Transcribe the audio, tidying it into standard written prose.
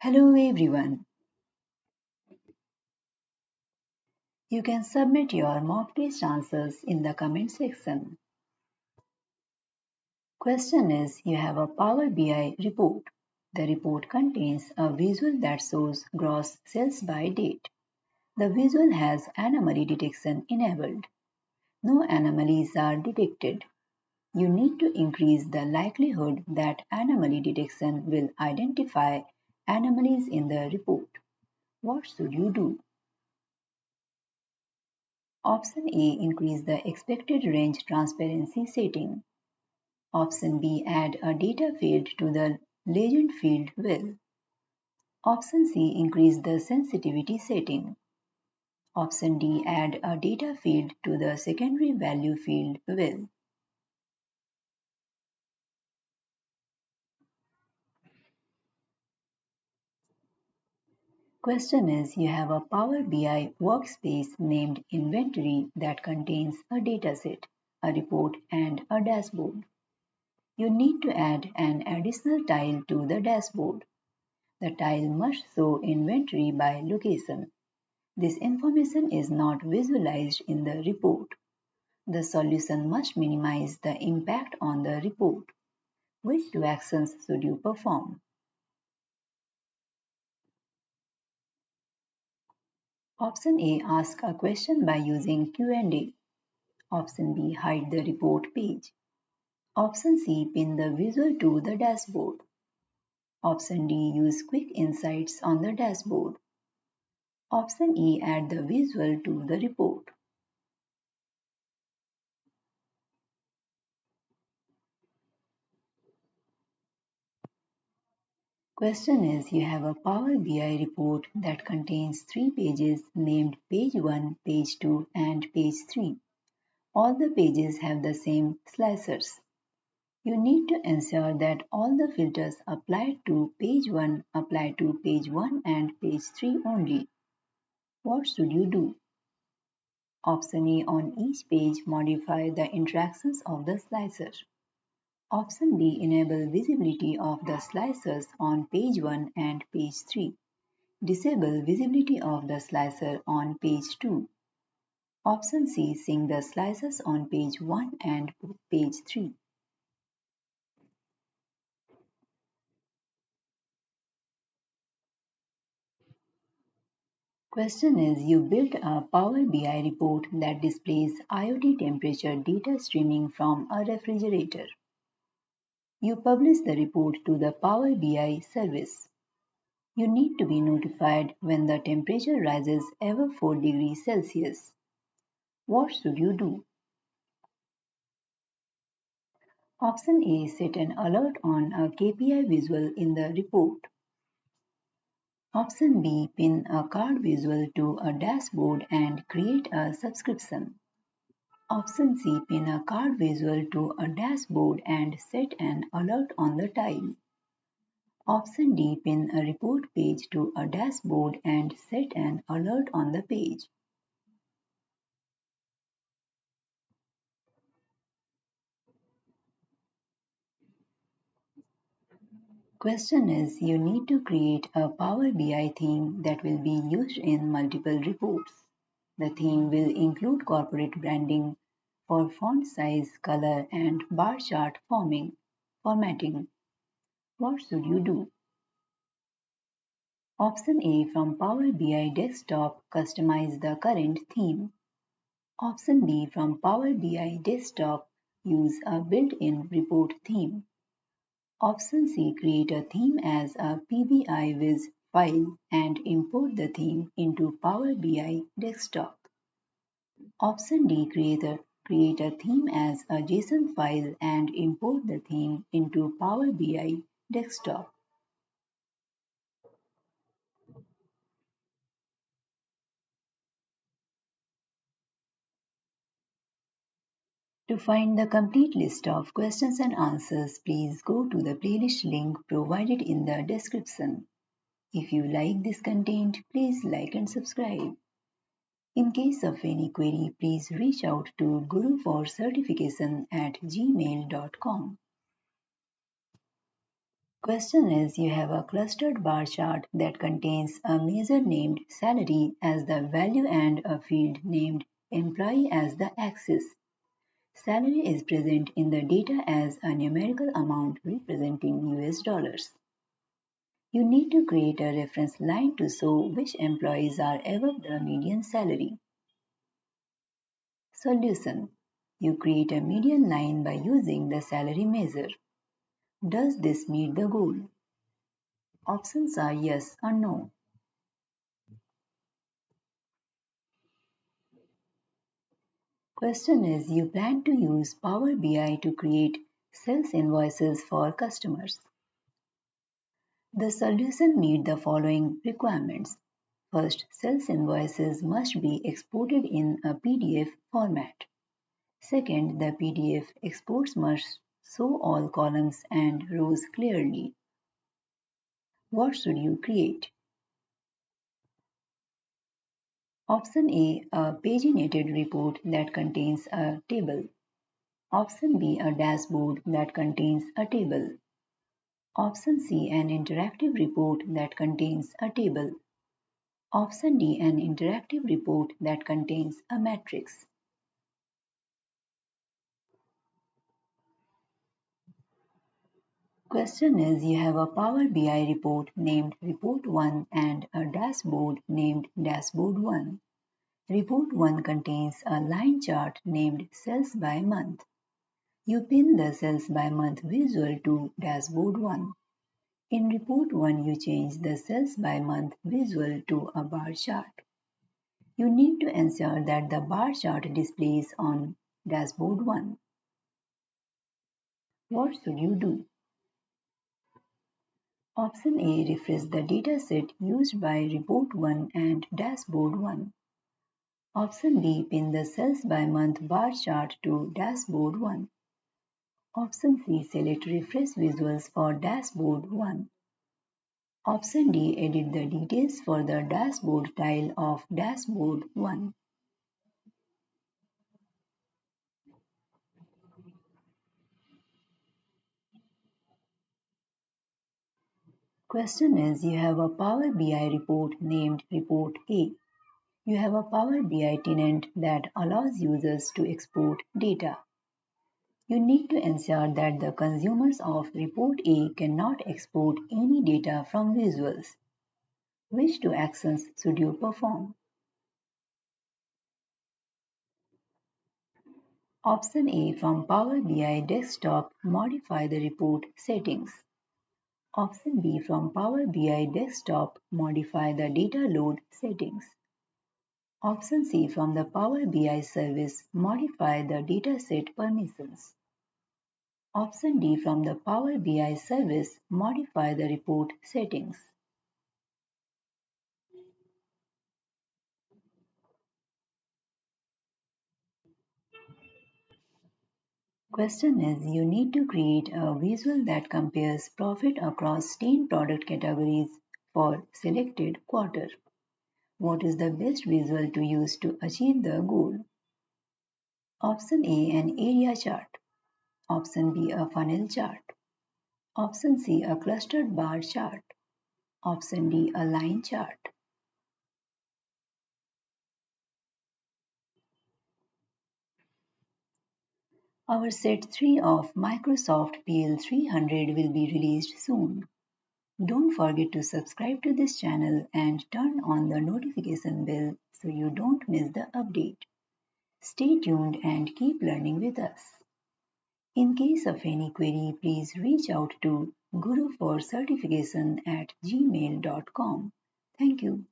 Hello everyone. You can submit your mock test answers in the comment section. Question is, you have a Power BI report. The report contains a visual that shows gross sales by date. The visual has anomaly detection enabled. No anomalies are detected. You need to increase the likelihood that anomaly detection will identify anomalies in the report. What should you do? Option A, increase the expected range transparency setting. Option B, add a data field to the legend field well. Option C, increase the sensitivity setting. Option D, add a data field to the secondary value field well. Question is, you have a Power BI workspace named Inventory that contains a dataset, a report, and a dashboard. You need to add an additional tile to the dashboard. The tile must show inventory by location. This information is not visualized in the report. The solution must minimize the impact on the report. Which two actions should you perform? Option A, ask a question by using Q&A. Option B, hide the report page. Option C, pin the visual to the dashboard. Option D, use quick insights on the dashboard. Option E, add the visual to the report. Question is, you have a Power BI report that contains 3 pages named page 1, page 2 and page 3. All the pages have the same slicers. You need to ensure that all the filters applied to page 1 apply to page 1 and page 3 only. What should you do? Option A, on each page modify the interactions of the slicer. Option B, enable visibility of the slicers on page 1 and page 3. Disable visibility of the slicer on page 2. Option C, sync the slices on page 1 and page 3. Question is, you built a Power BI report that displays IoT temperature data streaming from a refrigerator. You publish the report to the Power BI service. You need to be notified when the temperature rises above 4 degrees Celsius. What should you do? Option A, set an alert on a KPI visual in the report. Option B, pin a card visual to a dashboard and create a subscription. Option C, pin a card visual to a dashboard and set an alert on the tile. Option D, pin a report page to a dashboard and set an alert on the page. Question is, you need to create a Power BI theme that will be used in multiple reports. The theme will include corporate branding for font size, color, and bar chart formatting. What should you do? Option A, from Power BI Desktop, customize the current theme. Option B, from Power BI Desktop, use a built-in report theme. Option C, create a theme as a PBI Viz file and import the theme into Power BI Desktop. Option D, create a theme as a JSON file and import the theme into Power BI Desktop. To find the complete list of questions and answers, please go to the playlist link provided in the description. If you like this content, please like and subscribe. In case of any query, please reach out to guruforcertification@gmail.com. Question is, you have a clustered bar chart that contains a measure named salary as the value and a field named employee as the axis. Salary is present in the data as a numerical amount representing US dollars. You need to create a reference line to show which employees are above the median salary. Solution. You create a median line by using the salary measure. Does this meet the goal? Options are yes or no. Question is, you plan to use Power BI to create sales invoices for customers. The solution meet the following requirements. First, sales invoices must be exported in a PDF format. Second, the PDF exports must show all columns and rows clearly. What should you create? Option A paginated report that contains a table. Option B, a dashboard that contains a table. Option C, an interactive report that contains a table. Option D, an interactive report that contains a matrix. Question is, you have a Power BI report named Report 1 and a dashboard named Dashboard 1. Report 1 contains a line chart named Sales by Month. You pin the Sales by Month visual to Dashboard 1. In Report 1, you change the Sales by Month visual to a bar chart. You need to ensure that the bar chart displays on Dashboard 1. What should you do? Option A, refresh the dataset used by Report 1 and Dashboard 1. Option B, pin the Sales by Month bar chart to Dashboard 1. Option C, select Refresh Visuals for Dashboard 1. Option D, edit the details for the dashboard tile of Dashboard 1. Question is, you have a Power BI report named Report A. You have a Power BI tenant that allows users to export data. You need to ensure that the consumers of Report A cannot export any data from visuals. Which two actions should you perform? Option A, from Power BI Desktop, modify the report settings. Option B, from Power BI Desktop, modify the data load settings. Option C, from the Power BI service, modify the dataset permissions. Option D, from the Power BI service, modify the report settings. Question is, you need to create a visual that compares profit across 10 product categories for selected quarter. What is the best visual to use to achieve the goal? Option A, an area chart. Option B, a funnel chart. Option C, a clustered bar chart. Option D, a line chart. Our set 3 of Microsoft PL-300 will be released soon. Don't forget to subscribe to this channel and turn on the notification bell so you don't miss the update. Stay tuned and keep learning with us. In case of any query, please reach out to guruforcertification@gmail.com. Thank you.